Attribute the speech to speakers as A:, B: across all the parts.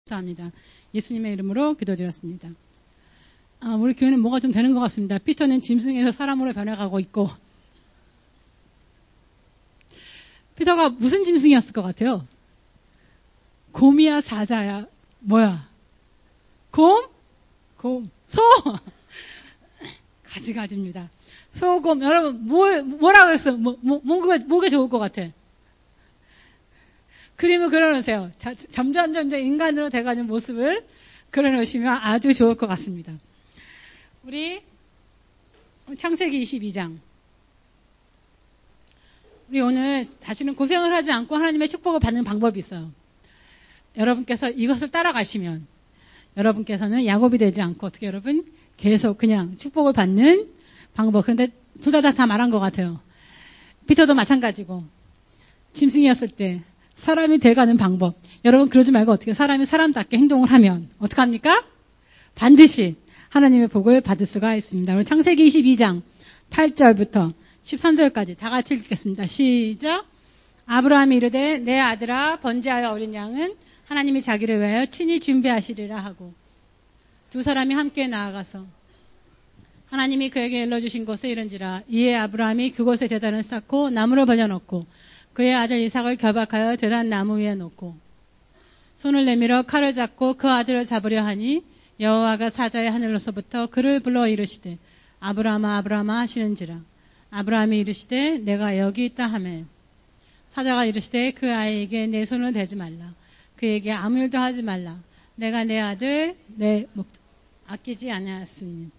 A: 감사합니다. 예수님의 이름으로 기도드렸습니다. 우리 교회는 뭐가 좀 되는 것 같습니다. 피터는 짐승에서 사람으로 변해가고 있고, 피터가 무슨 짐승이었을 것 같아요? 곰이야, 사자야, 뭐야? 곰? 소! 가지가지입니다. 소곰. 여러분, 뭐라 그랬어? 뭐가 좋을 것 같아? 그림을 그려놓으세요. 점점 인간으로 돼가는 모습을 그려놓으시면 아주 좋을 것 같습니다. 우리 창세기 22장. 우리 오늘 사실은 고생을 하지 않고 하나님의 축복을 받는 방법이 있어요. 여러분께서 이것을 따라가시면 여러분께서는 야곱이 되지 않고 어떻게 여러분 계속 그냥 축복을 받는 방법. 그런데 둘 다 말한 것 같아요. 피터도 마찬가지고 짐승이었을 때 사람이 돼가는 방법. 여러분 그러지 말고 어떻게 사람이 사람답게 행동을 하면 어떡합니까? 반드시 하나님의 복을 받을 수가 있습니다. 오늘 창세기 22장 8절부터 13절까지 다 같이 읽겠습니다. 시작. 아브라함이 이르되 내 아들아 번제하여 어린 양은 하나님이 자기를 위하여 친히 준비하시리라 하고 두 사람이 함께 나아가서 하나님이 그에게 일러주신 곳에 이른지라 이에 아브라함이 그곳에 제단을 쌓고 나무를 벌려놓고 그의 아들 이삭을 결박하여 제단 나무 위에 놓고 손을 내밀어 칼을 잡고 그 아들을 잡으려 하니 여호와가 사자의 하늘로서부터 그를 불러 이르시되 아브라함아 아브라함아 하시는지라 아브라함이 이르시되 내가 여기 있다 하매 사자가 이르시되 그 아이에게 내 손을 대지 말라 그에게 아무 일도 하지 말라 내가 내 아들 내 아끼지 아니하였으니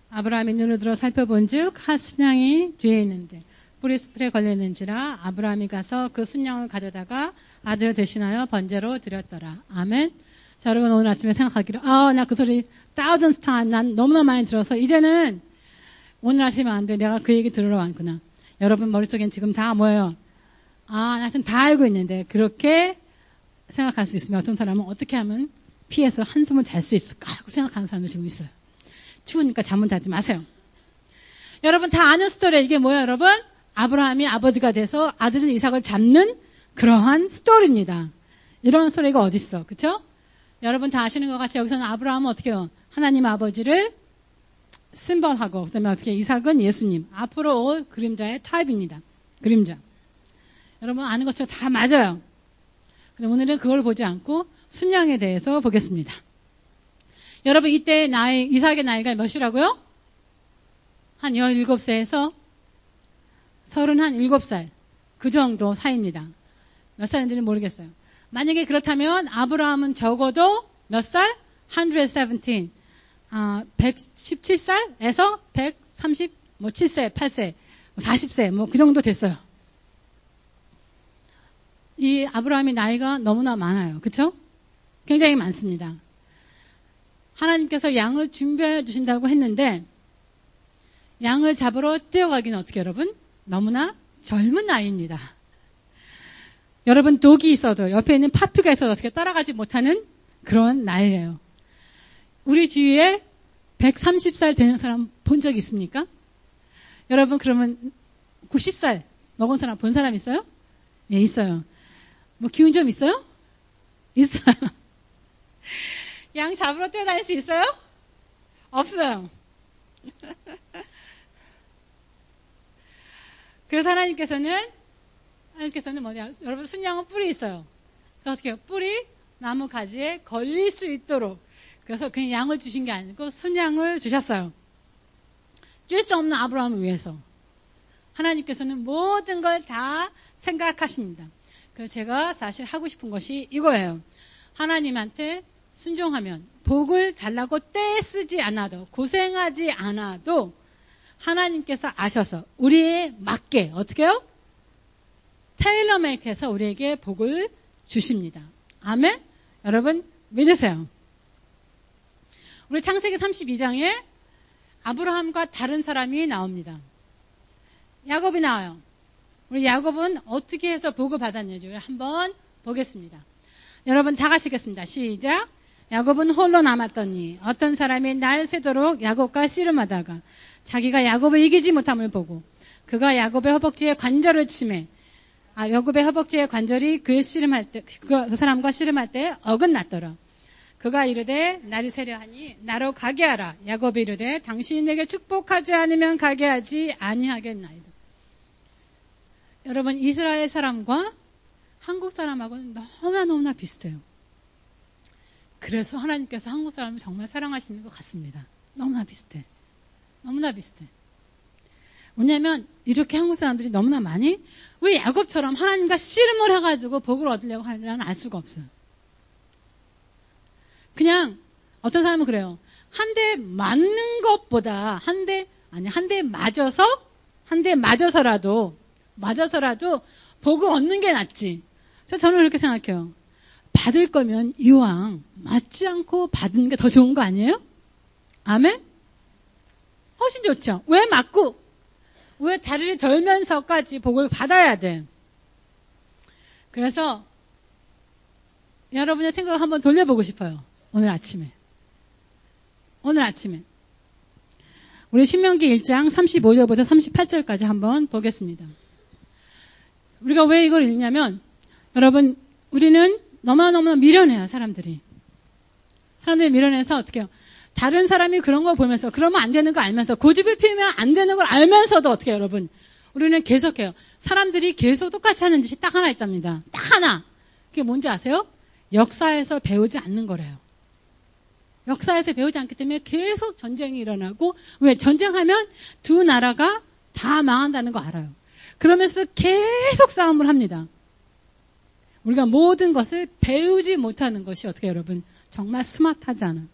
A: 아브라함이 눈을 들어 살펴본즉 한 순양이 뒤에 있는데 뿔이 숯불에 걸렸는지라 아브라함이 가서 그 순양을 가져다가 아들을 대신하여 번제로 드렸더라. 아멘. 자, 여러분 오늘 아침에 생각하기로 나 그 소리 thousands time 난 너무나 많이 들어서 이제는 오늘 하시면 안 돼. 내가 그 얘기 들으러 왔구나. 여러분 머릿속엔 지금 다 뭐예요? 나 지금 다 알고 있는데 그렇게 생각할 수 있으면 어떤 사람은 어떻게 하면 피해서 한숨을 잘 수 있을까 하고 생각하는 사람도 지금 있어요. 추우니까 잠은 자지 마세요. 여러분 다 아는 스토리 이게 뭐예요 여러분? 아브라함이 아버지가 돼서 아들인 이삭을 잡는 그러한 스토리입니다. 이런 스토리가 어딨어. 그쵸? 여러분 다 아시는 것 같이 여기서는 아브라함은 어떻게 해요? 하나님 아버지를 심벌하고 그다음에 어떻게 이삭은 예수님. 앞으로 올 그림자의 타입입니다. 그림자. 여러분 아는 것처럼 다 맞아요. 근데 오늘은 그걸 보지 않고 순양에 대해서 보겠습니다. 여러분 이때 이삭의 나이가 몇이라고요? 한 17세에서 37살 그 정도 사이입니다. 몇 살인지는 모르겠어요. 만약에 그렇다면 아브라함은 적어도 몇 살? 117. 117살에서 137세, 8세, 40세 그 정도 됐어요. 이 아브라함의 나이가 너무나 많아요. 그렇죠? 굉장히 많습니다. 하나님께서 양을 준비해 주신다고 했는데 양을 잡으러 뛰어가기는 어떻게 여러분? 너무나 젊은 나이입니다. 여러분 독이 있어도 옆에 있는 파피가 있어도 어떻게 따라가지 못하는 그런 나이예요. 우리 주위에 130살 되는 사람 본 적 있습니까? 여러분 그러면 90살 먹은 사람 본 사람 있어요? 예, 있어요. 기운 좀 있어요? 있어요. 양 잡으러 뛰어다닐 수 있어요? 없어요. 그래서 하나님께서는 뭐냐? 여러분 순양은 뿔이 있어요. 그래서 어떻게 해요? 뿔이 나무 가지에 걸릴 수 있도록 그래서 그냥 양을 주신 게 아니고 순양을 주셨어요. 뛸 수 없는 아브라함을 위해서 하나님께서는 모든 걸 다 생각하십니다. 그래서 제가 사실 하고 싶은 것이 이거예요. 하나님한테 순종하면 복을 달라고 떼쓰지 않아도 고생하지 않아도 하나님께서 아셔서 우리에 맞게 어떻게 해요? 테일러메이크해서 우리에게 복을 주십니다. 아멘? 여러분 믿으세요. 우리 창세기 32장에 아브라함과 다른 사람이 나옵니다. 야곱이 나와요. 우리 야곱은 어떻게 해서 복을 받았는지 한번 보겠습니다. 여러분 다 같이 읽겠습니다. 시작. 야곱은 홀로 남았더니 어떤 사람이 날 새도록 야곱과 씨름하다가 자기가 야곱을 이기지 못함을 보고 그가 야곱의 허벅지에 관절을 치매 야곱의 허벅지의 관절이 그 사람과 씨름할 때 어긋났더라. 그가 이르되 날이 세려하니 나로 가게 하라. 야곱이 이르되 당신이 내게 축복하지 않으면 가게 하지 아니하겠나이다. 여러분, 이스라엘 사람과 한국 사람하고는 너무나 비슷해요. 그래서 하나님께서 한국 사람을 정말 사랑하시는 것 같습니다. 너무나 비슷해. 왜냐하면 이렇게 한국 사람들이 너무나 많이 왜 야곱처럼 하나님과 씨름을 해가지고 복을 얻으려고 하는지는 알 수가 없어요. 그냥 어떤 사람은 그래요. 한 대 맞는 것보다 한 대 맞아서라도 복을 얻는 게 낫지. 그래서 저는 그렇게 생각해요. 받을 거면 이왕 맞지 않고 받는 게 더 좋은 거 아니에요? 아멘? 훨씬 좋죠. 왜 맞고 왜 다리를 절면서까지 복을 받아야 돼? 그래서 여러분의 생각을 한번 돌려보고 싶어요. 오늘 아침에 우리 신명기 1장 35절부터 38절까지 한번 보겠습니다. 우리가 왜 이걸 읽냐면 여러분, 우리는 너무나 미련해요. 사람들이 미련해서 어떻게 해요? 다른 사람이 그런 걸 보면서 그러면 안 되는 거 알면서 고집을 피우면 안 되는 걸 알면서도 어떻게 해요, 여러분? 우리는 계속해요. 사람들이 계속 똑같이 하는 짓이 딱 하나 있답니다. 딱 하나. 그게 뭔지 아세요? 역사에서 배우지 않는 거래요. 역사에서 배우지 않기 때문에 계속 전쟁이 일어나고, 왜? 전쟁하면 두 나라가 다 망한다는 거 알아요. 그러면서 계속 싸움을 합니다. 우리가 모든 것을 배우지 못하는 것이 어떻게 여러분? 정말 스마트하지 않아요.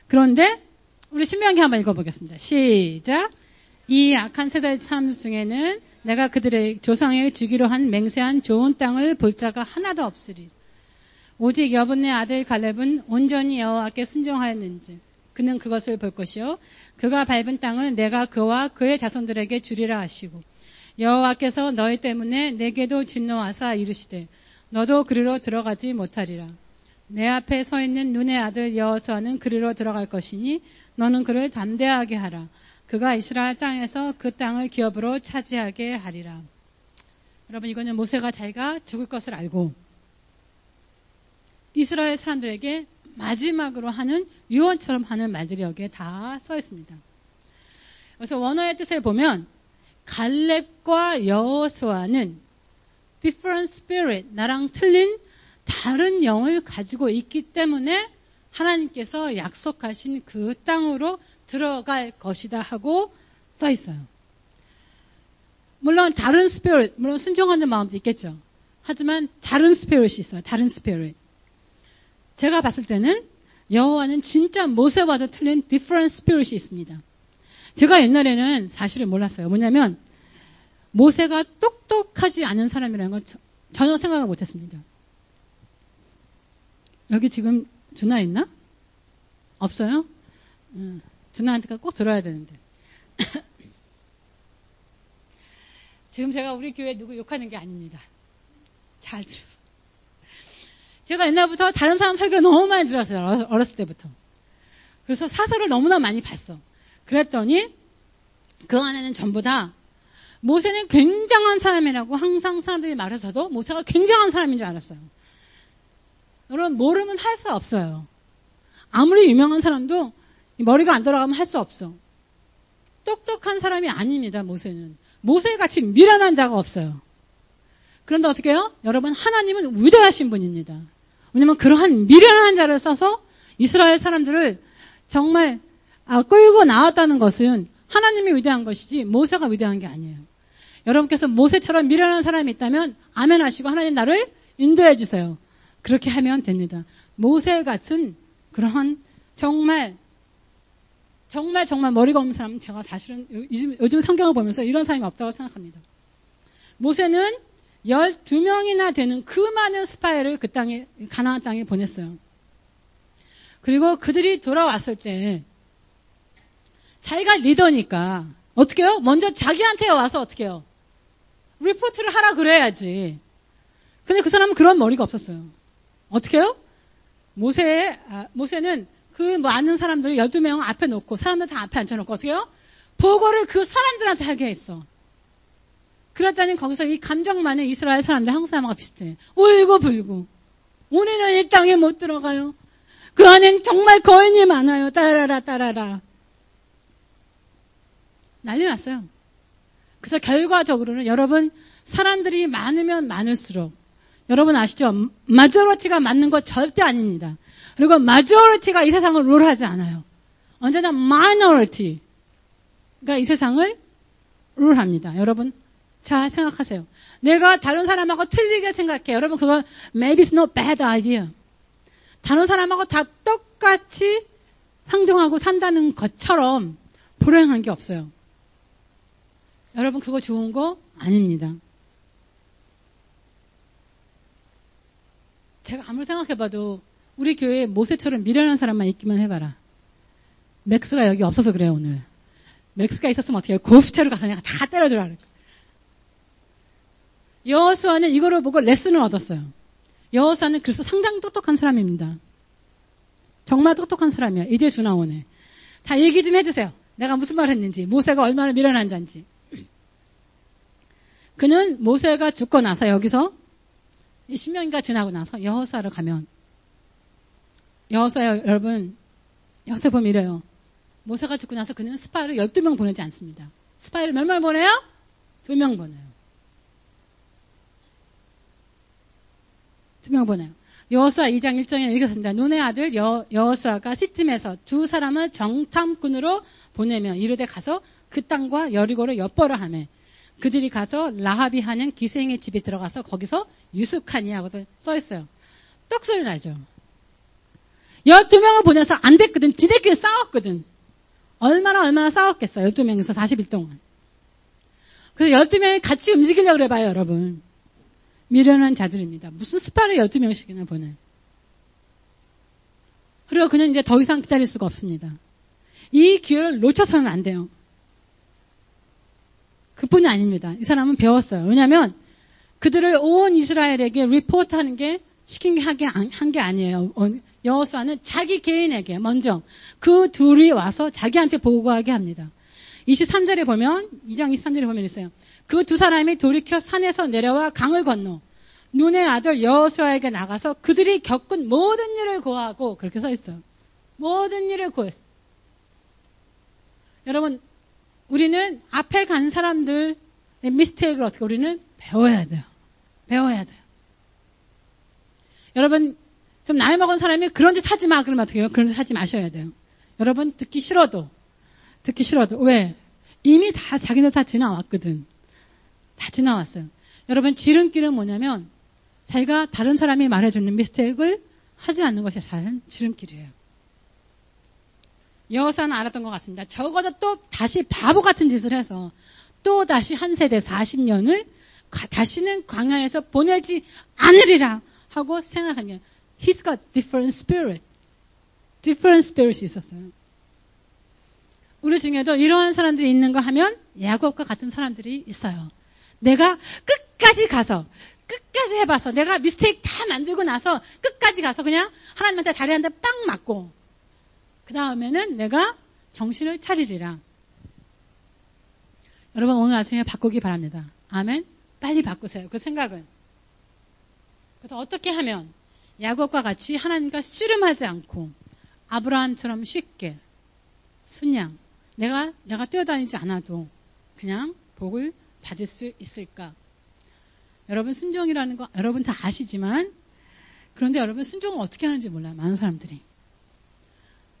A: 그런데 우리 신명기 한번 읽어보겠습니다. 시작. 이 악한 세대 사람들 중에는 내가 그들의 조상에게 주기로 한 맹세한 좋은 땅을 볼 자가 하나도 없으리. 오직 여분의 아들 갈렙은 온전히 여호와께 순종하였는지 그는 그것을 볼 것이요 그가 밟은 땅은 내가 그와 그의 자손들에게 주리라 하시고 여호와께서 너희 때문에 내게도 진노하사 이르시되 너도 그리로 들어가지 못하리라. 내 앞에 서 있는 눈의 아들 여호수아는 그리로 들어갈 것이니 너는 그를 담대하게 하라. 그가 이스라엘 땅에서 그 땅을 기업으로 차지하게 하리라. 여러분, 이거는 모세가 자기가 죽을 것을 알고 이스라엘 사람들에게 마지막으로 하는 유언처럼 하는 말들이 여기에 다 써 있습니다. 그래서 원어의 뜻을 보면 갈렙과 여호수아는 different spirit, 나랑 틀린 다른 영을 가지고 있기 때문에 하나님께서 약속하신 그 땅으로 들어갈 것이다 하고 써 있어요. 물론 다른 스피릿, 물론 순종하는 마음도 있겠죠. 하지만 다른 스피릿이 있어요. 다른 스피릿. 제가 봤을 때는 여호와는 진짜 모세와도 틀린 different spirit이 있습니다. 제가 옛날에는 사실을 몰랐어요. 뭐냐면 모세가 똑똑하지 않은 사람이라는 건 전혀 생각을 못했습니다. 여기 지금 준하 있나? 없어요? 준하한테 꼭 들어야 되는데. 지금 제가 우리 교회 누구 욕하는 게 아닙니다. 잘 들어. 제가 옛날부터 다른 사람 설교 너무 많이 들었어요. 어렸을 때부터. 그래서 사설을 너무나 많이 봤어. 그랬더니 그 안에는 전부 다 모세는 굉장한 사람이라고 항상 사람들이 말해서 저도 모세가 굉장한 사람인 줄 알았어요. 여러분, 모르면 할 수 없어요. 아무리 유명한 사람도 머리가 안 돌아가면 할 수 없어. 똑똑한 사람이 아닙니다, 모세는. 모세같이 미련한 자가 없어요. 그런데 어떻게 해요? 여러분, 하나님은 위대하신 분입니다. 왜냐면 그러한 미련한 자를 써서 이스라엘 사람들을 정말 끌고 나왔다는 것은 하나님이 위대한 것이지 모세가 위대한 게 아니에요. 여러분께서 모세처럼 미련한 사람이 있다면 아멘 하시고 하나님 나를 인도해 주세요. 그렇게 하면 됩니다. 모세 같은 그러한 정말 머리가 없는 사람은 제가 사실은 요즘 성경을 보면서 이런 사람이 없다고 생각합니다. 모세는 12명이나 되는 그 많은 스파이를 그 땅에, 가나안 땅에 보냈어요. 그리고 그들이 돌아왔을 때 자기가 리더니까 어떻게 해요? 먼저 자기한테 와서 어떻게 해요? 리포트를 하라 그래야지. 근데 그 사람은 그런 머리가 없었어요. 어떻게 해요? 모세는 그 많은 사람들을 12명 앞에 놓고 사람들 다 앞에 앉혀놓고 어떻게 해요? 보고를 그 사람들한테 하게 했어. 그랬더니 거기서 이 감정 많은 이스라엘 사람들 한국 사람하고 비슷해. 울고 불고. 우리는 이 땅에 못 들어가요. 그 안엔 정말 거인이 많아요. 따라라 따라라. 난리 났어요. 그래서 결과적으로는 여러분 사람들이 많으면 많을수록 여러분 아시죠? 마조리티가 맞는 거 절대 아닙니다. 그리고 마조리티가 이 세상을 룰하지 않아요. 언제나 마이너리티가 이 세상을 룰합니다. 여러분 잘 생각하세요. 내가 다른 사람하고 틀리게 생각해. 여러분 그거 maybe it's not bad idea. 다른 사람하고 다 똑같이 상종하고 산다는 것처럼 불행한 게 없어요. 여러분 그거 좋은 거 아닙니다. 제가 아무리 생각해봐도 우리 교회에 모세처럼 미련한 사람만 있기만 해봐라. 맥스가 여기 없어서 그래요 오늘. 맥스가 있었으면 어떻게 해요? 골프채로 가서 내가 다 때려주라 그래. 여호수아는 이거를 보고 레슨을 얻었어요. 여호수아는 그래서 상당히 똑똑한 사람입니다. 정말 똑똑한 사람이야. 이제 주 나오네. 다 얘기 좀 해주세요. 내가 무슨 말 했는지, 모세가 얼마나 미련한 자인지. 그는 모세가 죽고 나서 여기서 10년인가 지나고 나서 여호수아를 가면 여호수아 여러분 여호수아 보면 이래요. 모세가 죽고 나서 그는 스파이를 12명 보내지 않습니다. 스파이를 몇 명 보내요? 2명 보내요. 2명 보내요. 여호수아 2장 1절에 읽었습니다. 눈의 아들 여호수아가 시팀에서 두 사람을 정탐꾼으로 보내며 이르되 가서 그 땅과 여리고를 엿보라 하매 그들이 가서 라합이 하는 기생의 집에 들어가서 거기서 유숙하니 하고도 써있어요. 떡소리 나죠. 12명을 보내서 안 됐거든. 지들끼리 싸웠거든. 얼마나 싸웠겠어요. 12명에서 40일 동안. 그래서 12명이 같이 움직이려고 그래봐요, 여러분. 미련한 자들입니다. 무슨 스파를 12명씩이나 보내. 그리고 그는 이제 더 이상 기다릴 수가 없습니다. 이 기회를 놓쳐서는 안 돼요. 그뿐이 아닙니다. 이 사람은 배웠어요. 왜냐하면 그들을 온 이스라엘에게 리포트하는 게 시킨 게 한 게 아니에요. 여호수아는 자기 개인에게 먼저 그 둘이 와서 자기한테 보고하게 합니다. 23절에 보면 2장 23절에 보면 있어요. 그 두 사람이 돌이켜 산에서 내려와 강을 건너 눈의 아들 여호수아에게 나가서 그들이 겪은 모든 일을 고하고 그렇게 써 있어요. 모든 일을 고했어요. 여러분 우리는 앞에 간 사람들의 미스테이크를 어떻게 우리는 배워야 돼요. 배워야 돼요. 여러분 좀 나이 먹은 사람이 그런 짓 하지 마 그러면 어떻게 해요? 그런 짓 하지 마셔야 돼요. 여러분 듣기 싫어도 왜? 이미 다 자기네 다 지나왔거든. 다 지나왔어요. 여러분 지름길은 뭐냐면 자기가 다른 사람이 말해주는 미스테이크를 하지 않는 것이 사실은 지름길이에요. 여호수아는 알았던 것 같습니다. 적어도 또 다시 바보 같은 짓을 해서 또 다시 한 세대 40년을 다시는 광야에서 보내지 않으리라 하고 생각한 게 He's got different spirit. different spirit이 있었어요. 우리 중에도 이러한 사람들이 있는 거 하면 야곱과 같은 사람들이 있어요. 내가 끝까지 가서 끝까지 해봐서 내가 미스테이크 다 만들고 나서 끝까지 가서 그냥 하나님한테 다리 한 대 빵 맞고 그 다음에는 내가 정신을 차리리라. 여러분 오늘 아침에 바꾸기 바랍니다. 아멘. 빨리 바꾸세요. 그 생각을. 그래서 어떻게 하면 야곱과 같이 하나님과 씨름하지 않고 아브라함처럼 쉽게 순양 내가 뛰어다니지 않아도 그냥 복을 받을 수 있을까? 여러분 순종이라는 거 여러분 다 아시지만 그런데 여러분 순종을 어떻게 하는지 몰라요. 많은 사람들이.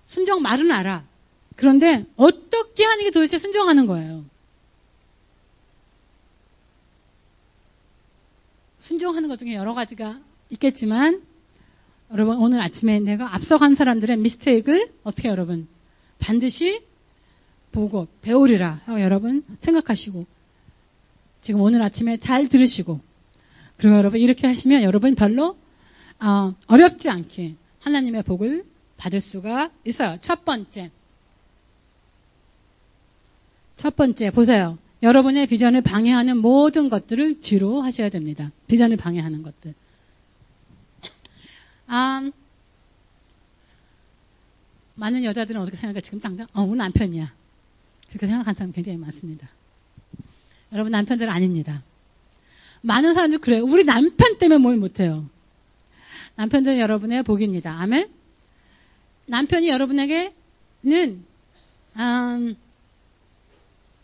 A: 순종 말은 알아. 그런데 어떻게 하는 게 도대체 순종하는 거예요. 순종하는 것 중에 여러 가지가 있겠지만 여러분 오늘 아침에 내가 앞서간 사람들의 미스테이크를 어떻게 여러분 반드시 보고 배우리라 하고 여러분 생각하시고 지금 오늘 아침에 잘 들으시고 그리고 여러분 이렇게 하시면 여러분 별로 어렵지 않게 하나님의 복을 받을 수가 있어요. 첫 번째 보세요. 여러분의 비전을 방해하는 모든 것들을 뒤로 하셔야 됩니다. 비전을 방해하는 것들. 많은 여자들은 어떻게 생각할까? 지금 당장 우리 남편이야. 그렇게 생각하는 사람 굉장히 많습니다. 여러분 남편들은 아닙니다. 많은 사람들이 그래요. 우리 남편 때문에 뭘 못해요. 남편들은 여러분의 복입니다. 아멘? 남편이 여러분에게는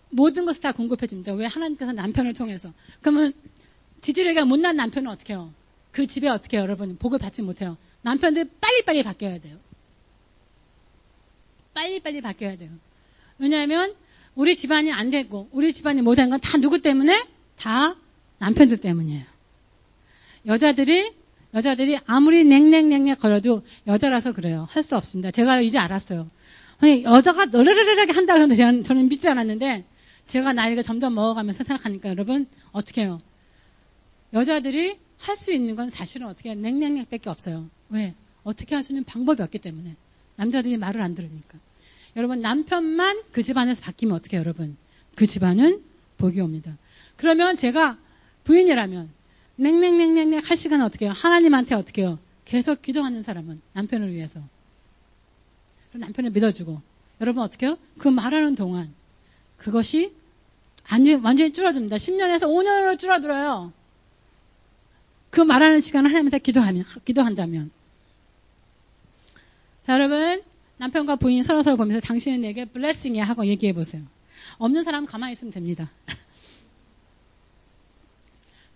A: 모든 것을 다 공급해 줍니다. 왜? 하나님께서 남편을 통해서. 그러면 지지리가 못난 남편은 어떻게 해요? 그 집에 어떻게 해요? 여러분 복을 받지 못해요. 남편들 빨리빨리 바뀌어야 돼요. 빨리빨리 바뀌어야 돼요. 왜냐하면 우리 집안이 안 되고 우리 집안이 못한 건 다 누구 때문에? 다 남편들 때문이에요. 여자들이 아무리 냉랭 걸어도 여자라서 그래요. 할 수 없습니다. 제가 이제 알았어요. 아니, 여자가 너르르르하게 한다 그러는데 저는 믿지 않았는데 제가 나이가 점점 먹어가면서 생각하니까 여러분 어떻게 해요? 여자들이 할 수 있는 건 사실은 어떻게 해요? 냉랭밖에 없어요. 왜? 어떻게 할 수 있는 방법이 없기 때문에. 남자들이 말을 안 들으니까. 여러분 남편만 그 집안에서 바뀌면 어떻게 해요, 여러분? 그 집안은 복이 옵니다. 그러면 제가 부인이라면 냉랭 할 시간은 어떻게 해요? 하나님한테 어떻게 해요? 계속 기도하는 사람은 남편을 위해서. 그럼 남편을 믿어주고. 여러분 어떻게 해요? 그 말하는 동안 그것이 완전히 줄어듭니다. 10년에서 5년으로 줄어들어요. 그 말하는 시간을 하나님한테 기도한다면. 자, 여러분 남편과 부인이 서로서로 보면서 당신은 내게 블레싱이야 하고 얘기해 보세요. 없는 사람은 가만히 있으면 됩니다.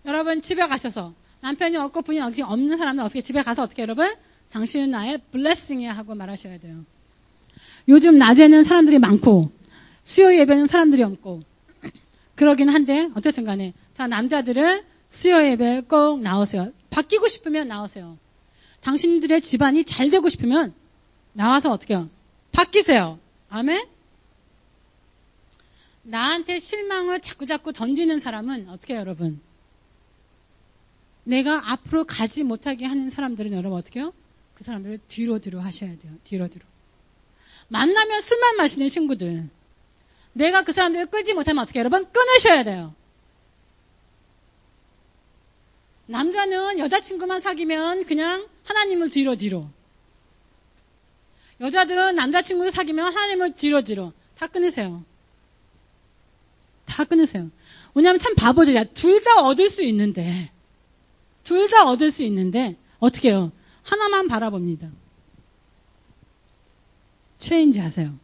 A: 여러분 집에 가셔서 남편이 없고 부인이 없는 사람은 어떻게 집에 가서 어떻게 여러분? 당신은 나의 블레싱이야 하고 말하셔야 돼요. 요즘 낮에는 사람들이 많고 수요 예배는 사람들이 없고 그러긴 한데 어쨌든 간에 자 남자들은 수요 예배에 꼭 나오세요. 바뀌고 싶으면 나오세요. 당신들의 집안이 잘 되고 싶으면 나와서 어떻게 해요? 바뀌세요. 아멘? 나한테 실망을 자꾸 던지는 사람은 어떻게 해요, 여러분? 내가 앞으로 가지 못하게 하는 사람들은 여러분 어떻게 해요? 그 사람들을 뒤로 하셔야 돼요. 뒤로. 만나면 술만 마시는 친구들. 내가 그 사람들을 끌지 못하면 어떻게 해요, 여러분? 끊으셔야 돼요. 남자는 여자친구만 사귀면 그냥 하나님을 뒤로. 여자들은 남자친구를 사귀면 하나님을 뒤로. 다 끊으세요. 왜냐하면 참 바보들이야. 둘 다 얻을 수 있는데 어떻게 해요? 하나만 바라봅니다. 체인지 하세요.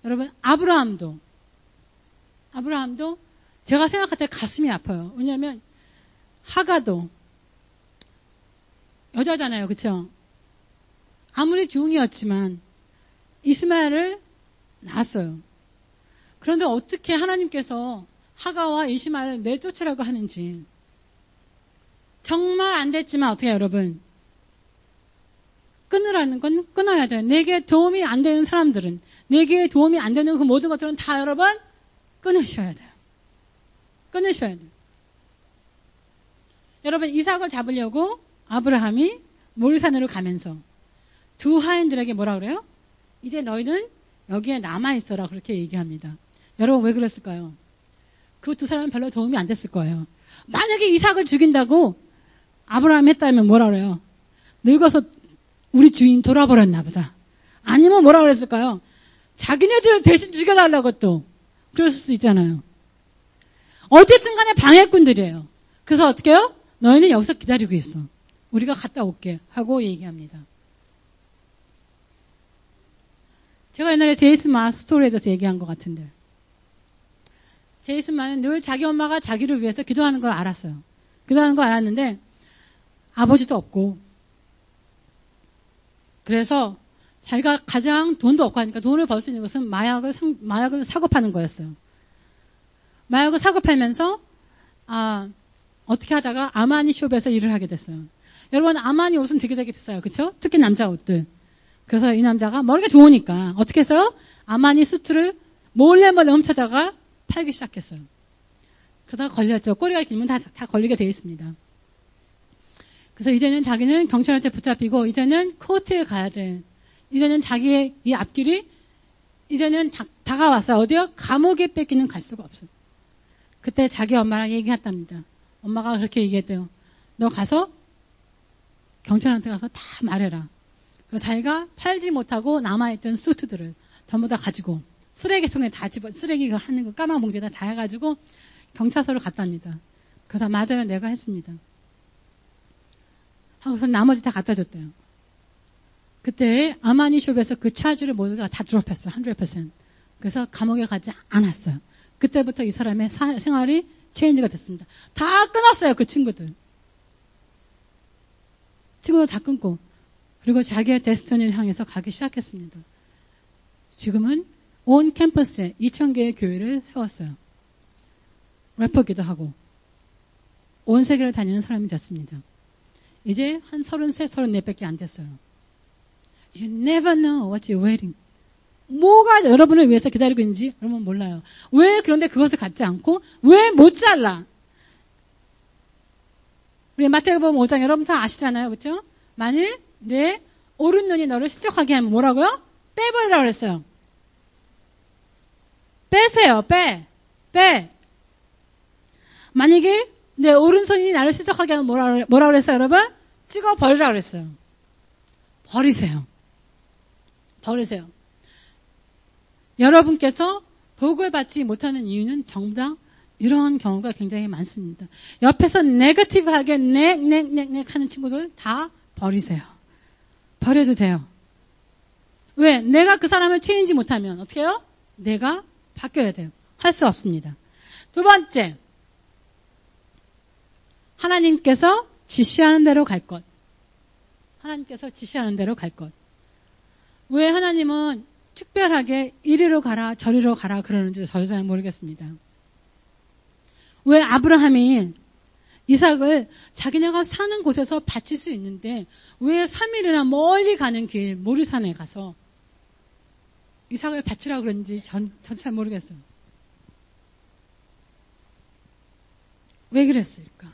A: 여러분 아브라함도 제가 생각할 때 가슴이 아파요. 왜냐하면 하가도 여자잖아요. 그렇죠? 아무리 종이었지만 이스마엘을 낳았어요. 그런데 어떻게 하나님께서 하가와 이스마엘을 내쫓으라고 하는지 정말 안 됐지만 어떻게 해요, 여러분? 끊으라는 건 끊어야 돼요. 내게 도움이 안 되는 사람들은 내게 도움이 안 되는 그 모든 것들은 다 여러분 끊으셔야 돼요. 여러분 이삭을 잡으려고 아브라함이 모리산으로 가면서 두 하인들에게 뭐라 그래요? 이제 너희는 여기에 남아있어라 그렇게 얘기합니다. 여러분 왜 그랬을까요? 그 두 사람은 별로 도움이 안 됐을 거예요. 만약에 이삭을 죽인다고 아브라함이 했다면 뭐라 그래요? 늙어서 우리 주인 돌아버렸나 보다. 아니면 뭐라 그랬을까요? 자기네들을 대신 죽여달라고 또 그랬을 수 있잖아요. 어쨌든 간에 방해꾼들이에요. 그래서 어떻게 해요? 너희는 여기서 기다리고 있어. 우리가 갔다 올게 하고 얘기합니다. 제가 옛날에 제이슨 마 스토리에 대해서 얘기한 것 같은데 제이슨 마는 늘 자기 엄마가 자기를 위해서 기도하는 걸 알았어요. 기도하는 걸 알았는데 아버지도 없고 그래서 자기가 가장 돈도 없고 하니까 돈을 벌 수 있는 것은 마약을 사고 파는 거였어요. 마약을 사고 팔면서 어떻게 하다가 아마니 숍에서 일을 하게 됐어요. 여러분 아마니 옷은 되게 비싸요. 그렇죠? 특히 남자 옷들. 그래서 이 남자가 머리가 좋으니까 어떻게 했어요? 아마니 수트를 몰래 훔쳐다가 팔기 시작했어요. 그러다가 걸렸죠. 꼬리가 길면 다 걸리게 돼 있습니다. 그래서 이제는 자기는 경찰한테 붙잡히고 이제는 코र्트에 가야 돼. 이제는 자기의 이 앞길이 이제는 다가왔어요. 어디요? 감옥에 뺏기는 갈 수가 없어요. 그때 자기 엄마랑 얘기했답니다. 엄마가 그렇게 얘기했대요. 너 가서 경찰한테 가서 다 말해라. 그래서 자기가 팔지 못하고 남아있던 수트들을 전부 다 가지고 쓰레기통에 다 쓰레기 하는 거 까만 봉지에다 다 해가지고 경찰서를 갖다 옵니다. 그래서 맞아요, 내가 했습니다. 하고서 나머지 다 갖다 줬대요. 그때 아마니숍에서 그 차주를 모두가 다 드롭했어요. 100%. 그래서 감옥에 가지 않았어요. 그때부터 이 사람의 생활이 체인지가 됐습니다. 다 끊었어요, 그 친구들. 친구들 다 끊고. 그리고 자기의 데스티니를 향해서 가기 시작했습니다. 지금은 온 캠퍼스에 2,000개의 교회를 세웠어요. 래퍼기도 하고 온 세계를 다니는 사람이 됐습니다. 이제 한 33, 34밖에 안 됐어요. You never know what you're waiting. 뭐가 여러분을 위해서 기다리고 있는지 여러분 몰라요. 왜 그런데 그것을 갖지 않고 왜 못 잘라? 우리 마태복음 5장 여러분 다 아시잖아요. 그렇죠? 만일 내 오른눈이 너를 실족하게 하면 뭐라고요? 빼버리라고 그랬어요. 빼세요. 빼. 만약에 내 오른손이 나를 실족하게 하면 뭐라고 그랬어요, 여러분? 찍어 버리라고 그랬어요. 버리세요. 여러분께서 복을 받지 못하는 이유는 전부 다 이런 경우가 굉장히 많습니다. 옆에서 네거티브하게 넥 하는 친구들 다 버리세요. 버려도 돼요. 왜? 내가 그 사람을 체인지 못하면 어떻게 해요? 내가 바뀌어야 돼요. 할 수 없습니다. 두 번째, 하나님께서 지시하는 대로 갈 것. 왜 하나님은 특별하게 이리로 가라 저리로 가라 그러는지 저도 잘 모르겠습니다. 왜 아브라함이 이삭을 자기네가 사는 곳에서 바칠 수 있는데 왜 3일이나 멀리 가는 길 모리산에 가서 이삭을 바치라고 그러는지 저도 잘 모르겠어요. 왜 그랬을까?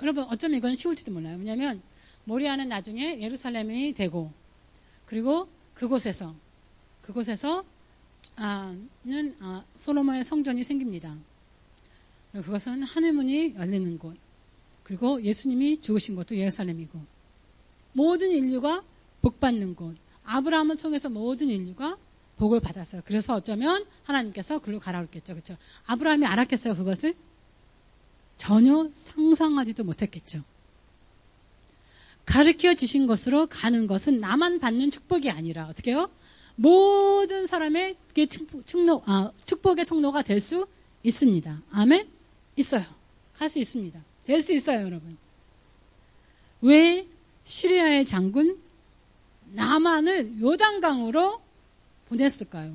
A: 여러분 어쩌면 이건 쉬울지도 몰라요. 왜냐하면 모리아는 나중에 예루살렘이 되고 그리고 그곳에서 솔로몬의 성전이 생깁니다. 그리고 그것은 하늘문이 열리는 곳 그리고 예수님이 죽으신 곳도 예루살렘이고 모든 인류가 복받는 곳 아브라함을 통해서 모든 인류가 복을 받았어요. 그래서 어쩌면 하나님께서 그리로 가라고 했겠죠. 그렇죠? 아브라함이 알았겠어요, 그것을? 전혀 상상하지도 못했겠죠. 가르쳐 주신 것으로 가는 것은 나만 받는 축복이 아니라 어떻게 해요? 모든 사람의 축복의 통로가 될 수 있습니다. 아멘? 있어요. 갈 수 있습니다. 될 수 있어요, 여러분. 왜 시리아의 장군 나만을 요단강으로 보냈을까요?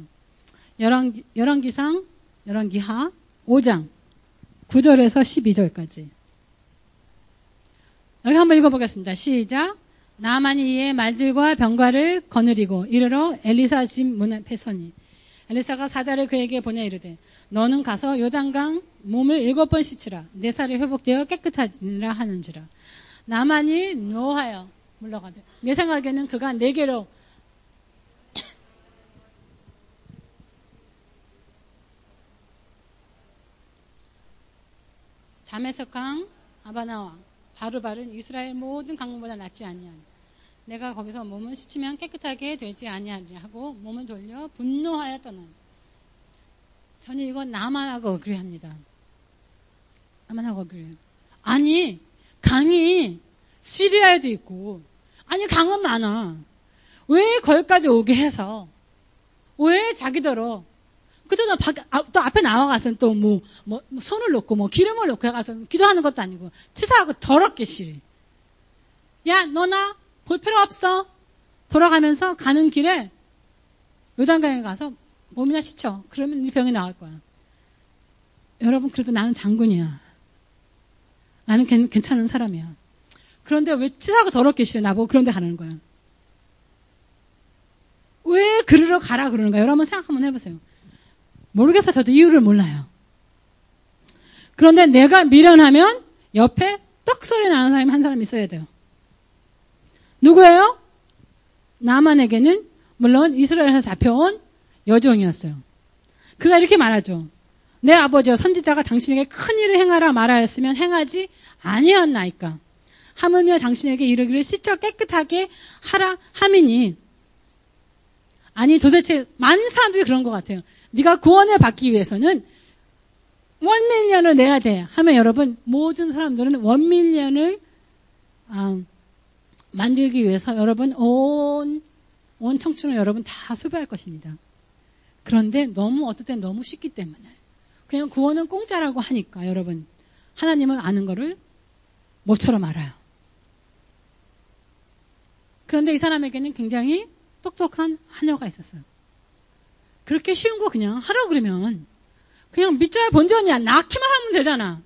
A: 열왕기하 5장 9절에서 12절까지. 여기 한번 읽어보겠습니다. 시작. 나만이 이에 말들과 병과를 거느리고 이르러 엘리사 집 문 앞에 서니 엘리사가 사자를 그에게 보내 이르되 너는 가서 요단강 몸을 7번 씻으라 내 살이 회복되어 깨끗하니라 하는지라. 나만이 노하여 물러가되 내 생각에는 그가 내게로 다메섹 강 아바나와 바르바른 이스라엘 모든 강물보다 낫지 아니하니 내가 거기서 몸을 씻으면 깨끗하게 되지 아니하리라 하고 몸을 돌려 분노하여 떠나니. 저는 이건 나만하고 어그리합니다. 나만하고 어그리해요. 아니 강이 시리아에도 있고 아니 강은 많아. 왜 거기까지 오게 해서 왜 자기더러 그때는 또 앞에 나와가서 또 손을 놓고 기름을 놓고 해가서 기도하는 것도 아니고 치사하고 더럽게 싫어. 야, 너나 볼 필요 없어. 돌아가면서 가는 길에 요단강에 가서 몸이나 씻어. 그러면 네 병이 나을 거야. 여러분, 그래도 나는 장군이야. 나는 괜찮은 사람이야. 그런데 왜 치사하고 더럽게 싫어? 나보고 그런 데 가는 거야. 왜 그리로 가라 그러는 거야? 여러분 생각 한번 해보세요. 모르겠어요. 저도 이유를 몰라요. 그런데 내가 미련하면 옆에 떡소리 나는 사람이 한 사람 있어야 돼요. 누구예요? 나만에게는 물론 이스라엘에서 잡혀온 여종이었어요. 그가 이렇게 말하죠. 내 아버지여 선지자가 당신에게 큰 일을 행하라 말하였으면 행하지 아니었나이까. 하물며 당신에게 이르기를 씻어 깨끗하게 하라 함이니. 아니 도대체 많은 사람들이 그런 것 같아요. 네가 구원을 받기 위해서는 1밀리언을 내야 돼 하면 여러분 모든 사람들은 1밀리언을 만들기 위해서 여러분 온 청춘을 여러분 다 소비할 것입니다. 그런데 너무 어떨 땐 너무 쉽기 때문에 그냥 구원은 공짜라고 하니까 여러분 하나님은 아는 거를 모처럼 알아요. 그런데 이 사람에게는 굉장히 똑똑한 하녀가 있었어요. 그렇게 쉬운 거 그냥 하라고 그러면 그냥 믿져야 본전이야. 낳기만 하면 되잖아.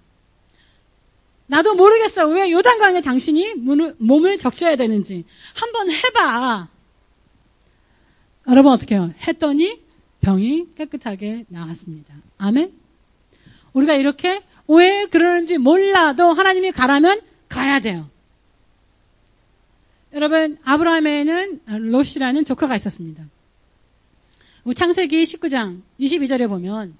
A: 나도 모르겠어. 왜 요단강에 당신이 몸을 적셔야 되는지. 한번 해봐. 여러분 어떻게 해요? 했더니 병이 깨끗하게 나왔습니다. 아멘? 우리가 이렇게 왜 그러는지 몰라도 하나님이 가라면 가야 돼요. 여러분 아브라함에는 롯이라는 조카가 있었습니다. 창세기 19장 22절에 보면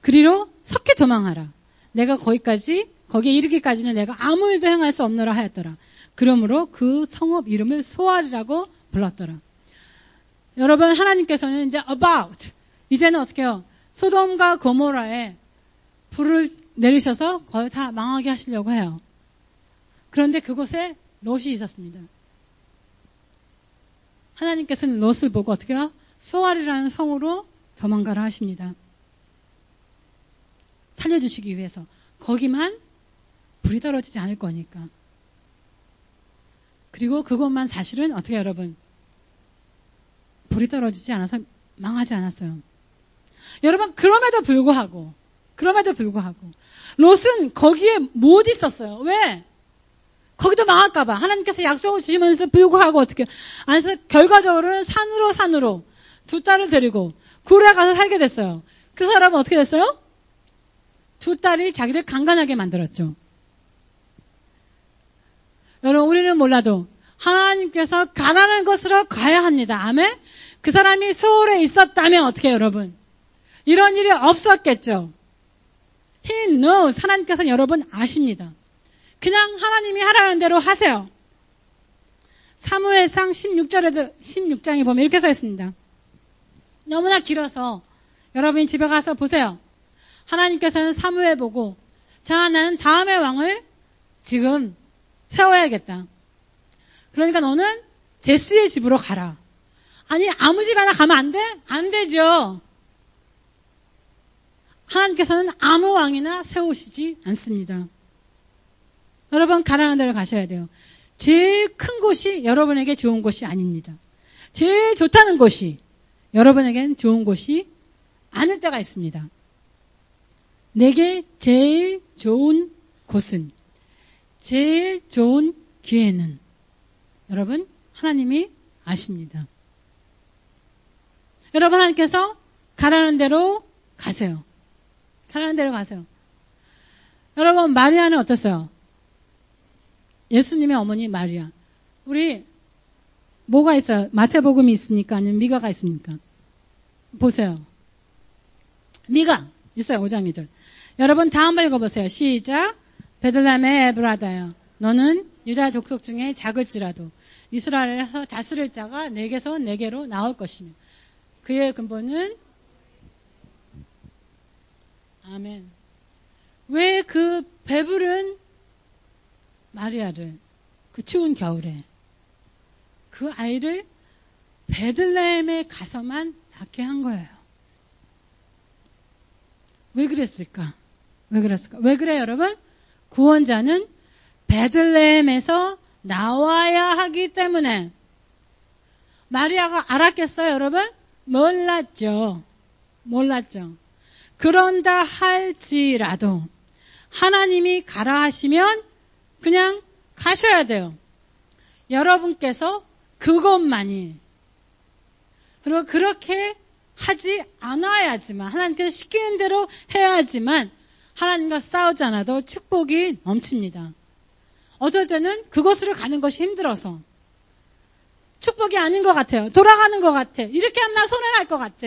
A: 그리로 속히 도망하라. 내가 거기에 이르기까지는 내가 아무 일도 행할 수 없노라 하였더라. 그러므로 그 성읍 이름을 소알이라고 불렀더라. 여러분 하나님께서는 이제는 어떻게 해요? 소돔과 고모라에 불을 내리셔서 거의 다 망하게 하시려고 해요. 그런데 그곳에 롯이 있었습니다. 하나님께서는 롯을 보고 어떻게 해요? 소알이라는 성으로 도망가라 하십니다. 살려주시기 위해서. 거기만 불이 떨어지지 않을 거니까. 그리고 그것만 사실은 어떻게 여러분 불이 떨어지지 않아서 망하지 않았어요. 여러분 그럼에도 불구하고 롯은 거기에 못 있었어요. 왜? 거기도 망할까봐 하나님께서 약속을 주시면서 불구하고 어떻게 안에서 결과적으로는 산으로 두 딸을 데리고 굴에 가서 살게 됐어요. 그 사람은 어떻게 됐어요? 두 딸이 자기를 강간하게 만들었죠. 여러분 우리는 몰라도 하나님께서 가라는 곳으로 가야 합니다. 아멘? 그 사람이 서울에 있었다면 어떻게 해요, 여러분? 이런 일이 없었겠죠. He knows. 하나님께서 여러분 아십니다. 그냥 하나님이 하라는 대로 하세요. 사무엘상 16장에 보면 이렇게 써 있습니다. 너무나 길어서 여러분이 집에 가서 보세요. 하나님께서는 사무엘 보고 자 나는 다음의 왕을 지금 세워야겠다. 그러니까 너는 제스의 집으로 가라. 아니 아무 집에나 가면 안 돼? 안 되죠. 하나님께서는 아무 왕이나 세우시지 않습니다. 여러분 가라는 대로 가셔야 돼요. 제일 큰 곳이 여러분에게 좋은 곳이 아닙니다. 제일 좋다는 곳이 여러분에겐 좋은 곳이 아닐 때가 있습니다. 내게 제일 좋은 곳은 제일 좋은 기회는 여러분 하나님이 아십니다. 여러분 하나님께서 가라는 대로 가세요. 가라는 대로 가세요. 여러분 마리아는 어떻어요? 예수님의 어머니 마리아. 우리 뭐가 있어요? 마태복음이 있습니까? 아니면 미가가 있습니까? 보세요. 미가 있어요. 5장 2절. 여러분 다 한번 읽어보세요. 시작. 베들레헴의 에브라다여 너는 유다 족속 중에 작을지라도 이스라엘에서 다스릴 자가 내게서 내게로 나올 것이며 그의 근본은 아멘. 왜 그 배부른 마리아를 그 추운 겨울에 그 아이를 베들레헴에 가서만 낳게 한 거예요. 왜 그랬을까? 왜 그래요, 여러분? 구원자는 베들레헴에서 나와야 하기 때문에. 마리아가 알았겠어요, 여러분? 몰랐죠. 그런다 할지라도 하나님이 가라 하시면 그냥 가셔야 돼요. 여러분께서 그것만이. 그리고 그렇게 하지 않아야지만 하나님께서 시키는 대로 해야지만 하나님과 싸우지 않아도 축복이 넘칩니다. 어떨 때는 그곳으로 가는 것이 힘들어서 축복이 아닌 것 같아요. 돌아가는 것 같아. 이렇게 하면 나 손해날 것 같아.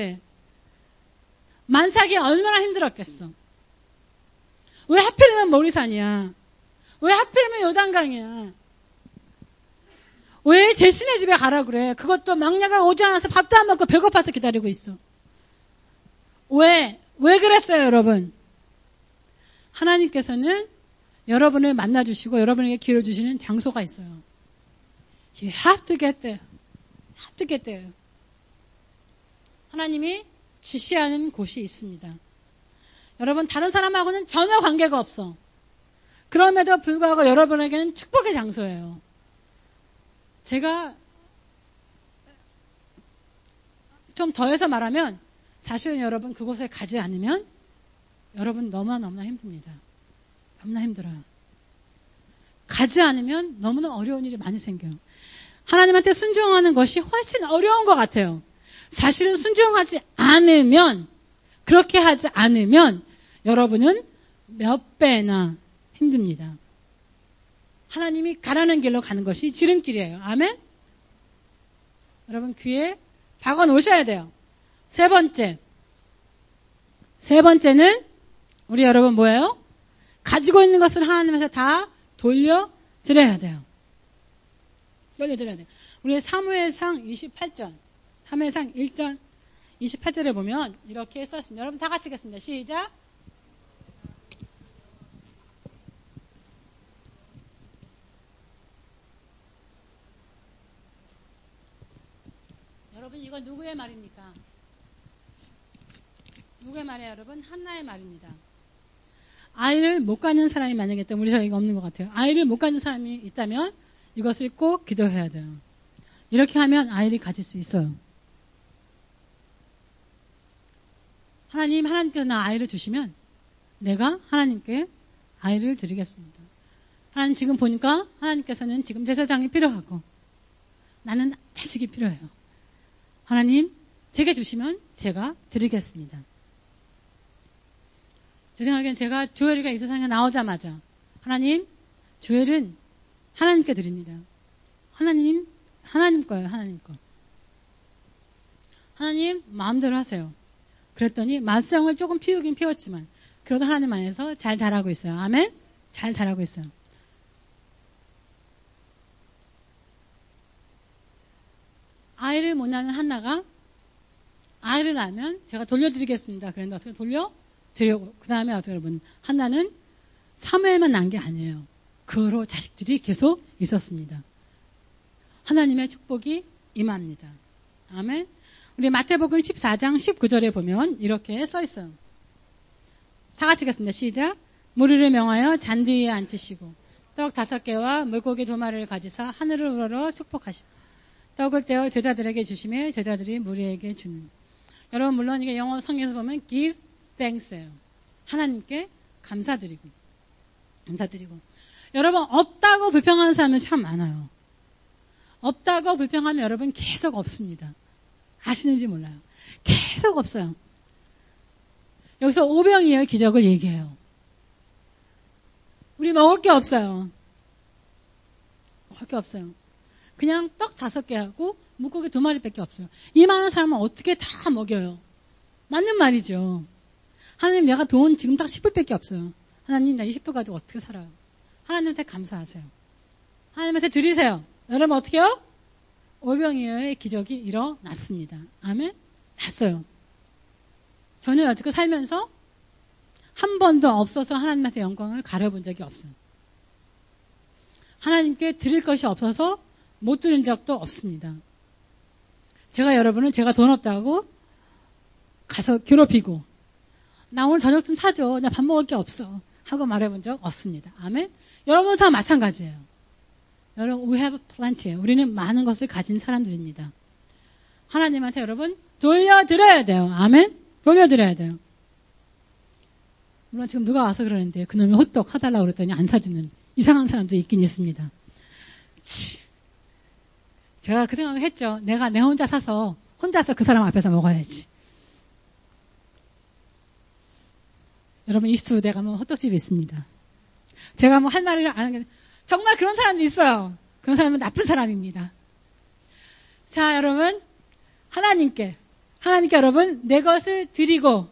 A: 만삭이 얼마나 힘들었겠어. 왜 하필이면 모리산이야? 왜 하필이면 요단강이야? 왜 제신의 집에 가라 그래? 그것도 막내가 오지 않아서 밥도 안 먹고 배고파서 기다리고 있어. 왜 그랬어요, 여러분? 하나님께서는 여러분을 만나주시고 여러분에게 기회를 주시는 장소가 있어요. You have to get there. have to get there. 하나님이 지시하는 곳이 있습니다. 여러분, 다른 사람하고는 전혀 관계가 없어. 그럼에도 불구하고 여러분에게는 축복의 장소예요. 제가 좀 더해서 말하면 사실은 여러분 그곳에 가지 않으면 여러분 너무나 힘듭니다. 너무나 힘들어요. 가지 않으면 너무나 어려운 일이 많이 생겨요. 하나님한테 순종하는 것이 훨씬 어려운 것 같아요. 사실은 순종하지 않으면, 그렇게 하지 않으면 여러분은 몇 배나 힘듭니다. 하나님이 가라는 길로 가는 것이 지름길이에요. 아멘? 여러분 귀에 박아 놓으셔야 돼요. 세 번째는 우리 여러분 뭐예요? 가지고 있는 것을 하나님한테 다 돌려드려야 돼요. 돌려드려야 돼요. 우리 사무엘상 28장, 사무엘상 1장 28절에 보면 이렇게 썼습니다. 여러분 다 같이 읽겠습니다. 시작. 여러분 이거 누구의 말입니까? 누구의 말이에요, 여러분? 한나의 말입니다. 아이를 못 가진 사람이 만약에 있다면, 우리 저희가 없는 것 같아요. 아이를 못 가진 사람이 있다면 이것을 꼭 기도해야 돼요. 이렇게 하면 아이를 가질 수 있어요. 하나님께서 나 아이를 주시면 내가 하나님께 아이를 드리겠습니다. 하나님 지금 보니까 하나님께서는 지금 제사장이 필요하고 나는 자식이 필요해요. 하나님 제게 주시면 제가 드리겠습니다. 제 생각엔 제가 조엘이가 이 세상에 나오자마자 하나님 조엘은 하나님께 드립니다. 하나님 거예요. 하나님 거. 하나님 마음대로 하세요. 그랬더니 말썽을 조금 피우긴 피웠지만 그래도 하나님 안에서 잘 자라고 있어요. 아멘? 잘 자라고 있어요. 아이를 못 낳는 한나가 아이를 낳으면 제가 돌려드리겠습니다. 그런데 어떻게 돌려드리고 그 다음에 어떻게 여러분 한나는 사무엘만 낳은 게 아니에요. 그 후로 자식들이 계속 있었습니다. 하나님의 축복이 임합니다. 아멘. 우리 마태복음 14장 19절에 보면 이렇게 써 있어요. 다 같이 읽겠습니다. 시작. 무리를 명하여 잔디 위에 앉히시고 떡 5개와 물고기 2마리를 가지사 하늘을 우러러 축복하시고 떡을 떼어 제자들에게 주시며 제자들이 무리에게 주는. 여러분 물론 이게 영어 성경에서 보면 give thanks예요. 하나님께 감사드리고. 여러분 없다고 불평하는 사람은 참 많아요. 없다고 불평하면 여러분 계속 없습니다. 아시는지 몰라요. 계속 없어요. 여기서 오병이어의 기적을 얘기해요. 우리 먹을 게 없어요. 먹을 게 없어요. 그냥 떡 5개 하고 물고기 2마리밖에 없어요. 이 많은 사람은 어떻게 다 먹여요? 맞는 말이죠. 하나님 내가 돈 지금 딱 10불밖에 없어요. 하나님 나 20불 가지고 어떻게 살아요? 하나님한테 감사하세요. 하나님한테 드리세요. 여러분 어떻게 해요? 오병이어의 기적이 일어났습니다. 아멘? 났어요. 저는 여지껏 살면서 한 번도 없어서 하나님한테 영광을 가려본 적이 없어요. 하나님께 드릴 것이 없어서 못 드린 적도 없습니다. 제가 돈 없다고 가서 괴롭히고 나 오늘 저녁 좀 사줘. 나 밥 먹을 게 없어. 하고 말해본 적 없습니다. 아멘? 여러분 다 마찬가지예요. 여러분 we have plenty. 우리는 많은 것을 가진 사람들입니다. 하나님한테 여러분 돌려드려야 돼요. 아멘? 돌려드려야 돼요. 물론 지금 누가 와서 그러는데 그놈이 호떡 사달라고 그랬더니 안 사주는 이상한 사람도 있긴 있습니다. 제가 그 생각을 했죠. 내가 내 혼자 사서 혼자서 그 사람 앞에서 먹어야지. 여러분 이스트우드에 가면 호떡집이 있습니다. 제가 뭐 할 말을 안 하는 게 정말 그런 사람도 있어요. 그런 사람은 나쁜 사람입니다. 자 여러분 하나님께 여러분 내 것을 드리고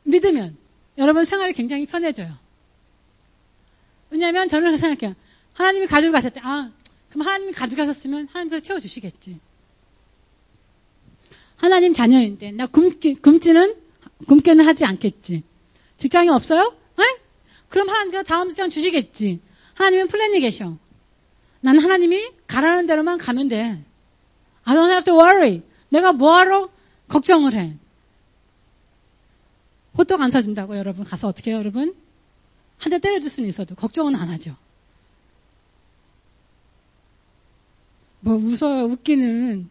A: 믿으면 여러분 생활이 굉장히 편해져요. 왜냐하면 저는 그렇게 생각해요. 하나님이 가지고 가셨대. 그럼 하나님이 가져가셨으면 하나님께서 채워주시겠지. 하나님 자녀인데 나 굶게는 하지 않겠지. 직장이 없어요? 에? 그럼 하나님께서 다음 직장 주시겠지. 하나님은 플랜이 계셔. 난 하나님이 가라는 대로만 가면 돼. I don't have to worry. 내가 뭐하러 걱정을 해. 호떡 안 사준다고 여러분 가서 어떻게 해요 여러분? 한 대 때려줄 수는 있어도 걱정은 안 하죠. 뭐 웃어요. 웃기는.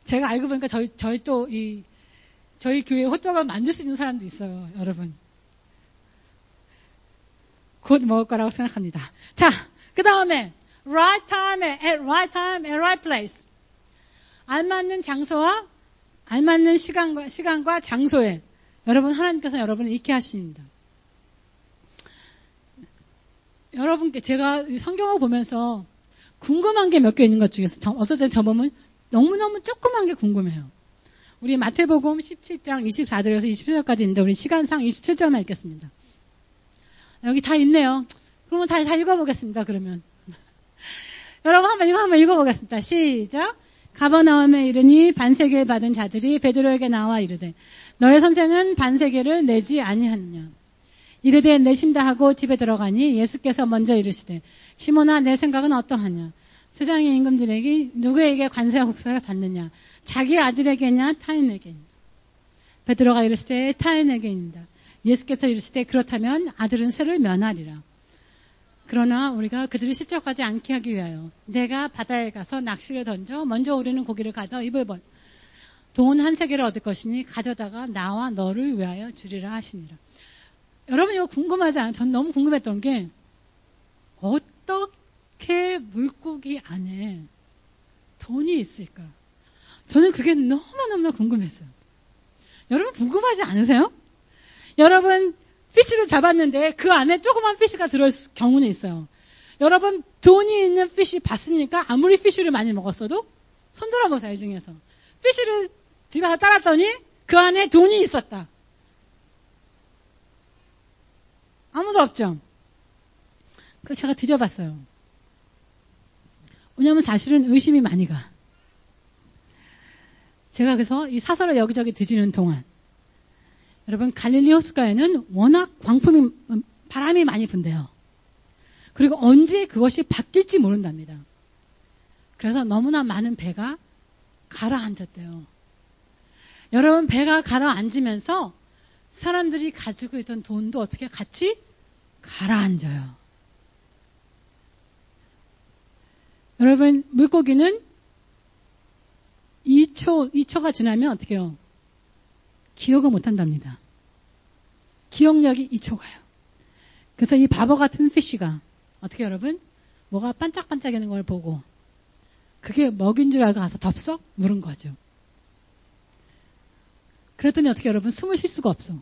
A: 제가 알고 보니까 저희 교회에 호떡을 만들 수 있는 사람도 있어요. 여러분. 곧 먹을 거라고 생각합니다. 자, 그 다음에 right time at right place. 알맞는 장소와 알맞는 시간과 장소에 여러분 하나님께서 여러분을 있게 하십니다. 여러분께 제가 성경을 보면서 궁금한 게 몇 개 있는 것 중에서 어떨 때 저 보면 너무너무 조그만 게 궁금해요. 우리 마태복음 17장 24절에서 27절까지 있는데 우리 시간상 27절만 읽겠습니다. 여기 다 있네요. 그러면 다 읽어보겠습니다. 그러면 여러분 한번 읽어보겠습니다. 시작. 가버나움에 이르니 반세계를 받은 자들이 베드로에게 나와 이르되 너의 선생은 반세계를 내지 아니하느냐. 이르되 내신다 하고 집에 들어가니 예수께서 먼저 이르시되 시몬아 내 생각은 어떠하냐. 세상의 임금들에게 누구에게 관세와 국세를 받느냐. 자기 아들에게냐 타인에게냐. 베드로가 이르시되 타인에게입니다. 예수께서 이르시되 그렇다면 아들은 세를 면하리라. 그러나 우리가 그들을 실족하지 않게 하기 위하여 내가 바다에 가서 낚시를 던져 먼저 우리는 고기를 가져 입을 벌 돈 한 세계를 얻을 것이니 가져다가 나와 너를 위하여 주리라 하시니라. 여러분 이거 궁금하지 않아요? 전 너무 궁금했던 게 어떻게 물고기 안에 돈이 있을까? 저는 그게 너무너무 궁금했어요. 여러분 궁금하지 않으세요? 여러분 피쉬를 잡았는데 그 안에 조그만 피쉬가 들어있을 경우는 있어요. 여러분 돈이 있는 피쉬 봤습니까? 아무리 피쉬를 많이 먹었어도 손 들어보세요. 이 중에서 피쉬를 집에 가서 따랐더니 그 안에 돈이 있었다. 아무도 없죠. 그래서 제가 뒤져봤어요. 왜냐하면 사실은 의심이 많이 가. 제가 그래서 이 사설을 여기저기 뒤지는 동안 여러분 갈릴리 호숫가에는 워낙 바람이 많이 분대요. 그리고 언제 그것이 바뀔지 모른답니다. 그래서 너무나 많은 배가 가라앉았대요. 여러분 배가 가라앉으면서 사람들이 가지고 있던 돈도 어떻게 같이 가라앉아요. 여러분 물고기는 2초가 지나면 어떻게 해요? 기억을 못한답니다. 기억력이 2초가요. 그래서 이 바보 같은 피쉬가 어떻게 여러분? 뭐가 반짝반짝이는 걸 보고 그게 먹인 줄 알고 가서 덥석 물은 거죠. 그랬더니 어떻게 여러분? 숨을 쉴 수가 없어.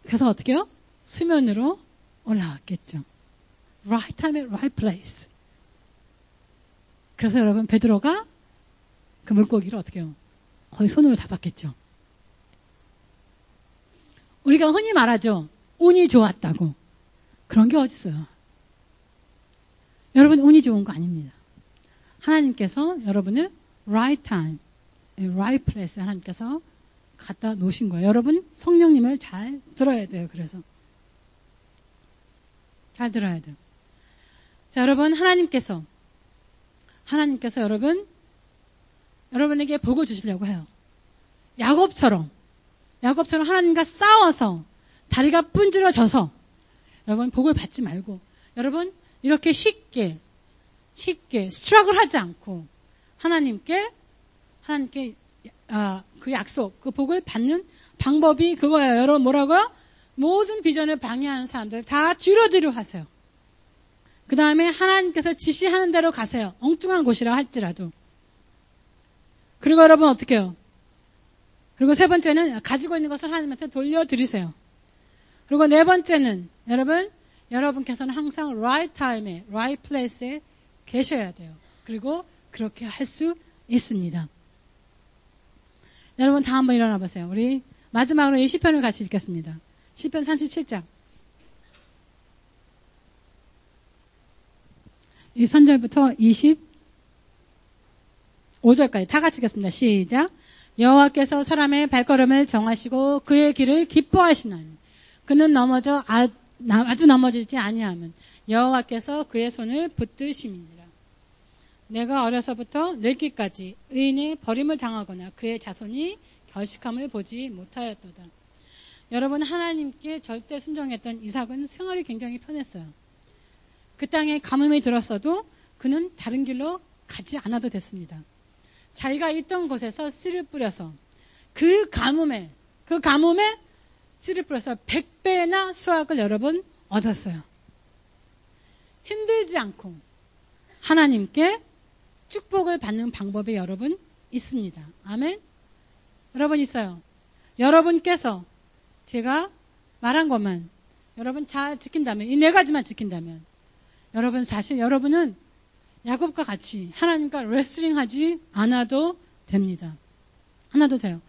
A: 그래서 어떻게 해요? 수면으로 올라왔겠죠. Right time at right place. 그래서 여러분 베드로가 그 물고기를 어떻게 해요? 거의 손으로 잡았겠죠. 우리가 흔히 말하죠. 운이 좋았다고. 그런 게 어딨어요. 여러분 운이 좋은 거 아닙니다. 하나님께서 여러분을 right time, right place 하나님께서 갖다 놓으신 거예요. 여러분 성령님을 잘 들어야 돼요. 그래서 잘 들어야 돼요. 자, 여러분 하나님께서 여러분에게 복을 주시려고 해요. 야곱처럼 하나님과 싸워서 다리가 분질러져서 여러분 복을 받지 말고 여러분 이렇게 쉽게 스트러글 하지 않고 하나님께 그 약속, 그 복을 받는 방법이 그거예요. 여러분 뭐라고요? 모든 비전을 방해하는 사람들 다 뒤로 하세요. 그 다음에 하나님께서 지시하는 대로 가세요. 엉뚱한 곳이라 할지라도. 그리고 여러분 어떻게 해요? 그리고 세 번째는 가지고 있는 것을 하나님한테 돌려드리세요. 그리고 네 번째는 여러분께서는 항상 right time에, right place에 계셔야 돼요. 그리고 그렇게 할 수 있습니다. 여러분 다 한번 일어나 보세요. 우리 마지막으로 이 시편을 같이 읽겠습니다. 시편 37장. 23절부터 25절까지 다 같이 읽겠습니다. 시작. 여호와께서 사람의 발걸음을 정하시고 그의 길을 기뻐하시나니 그는 넘어져 아주 넘어지지 아니하면 여호와께서 그의 손을 붙드심이니라. 내가 어려서부터 늙기까지 의인의 버림을 당하거나 그의 자손이 결식함을 보지 못하였도다. 여러분, 하나님께 절대 순종했던 이삭은 생활이 굉장히 편했어요. 그 땅에 가뭄이 들었어도 그는 다른 길로 가지 않아도 됐습니다. 자기가 있던 곳에서 씨를 뿌려서 그 가뭄에 씨를 뿌려서 100배나 수확을 여러분 얻었어요. 힘들지 않고 하나님께 축복을 받는 방법이 여러분 있습니다. 아멘. 여러분 있어요. 여러분께서 제가 말한 것만 여러분 잘 지킨다면, 이 4가지만 지킨다면 여러분 사실 여러분은 야곱과 같이 하나님과 레슬링하지 않아도 됩니다. 하나도 돼요.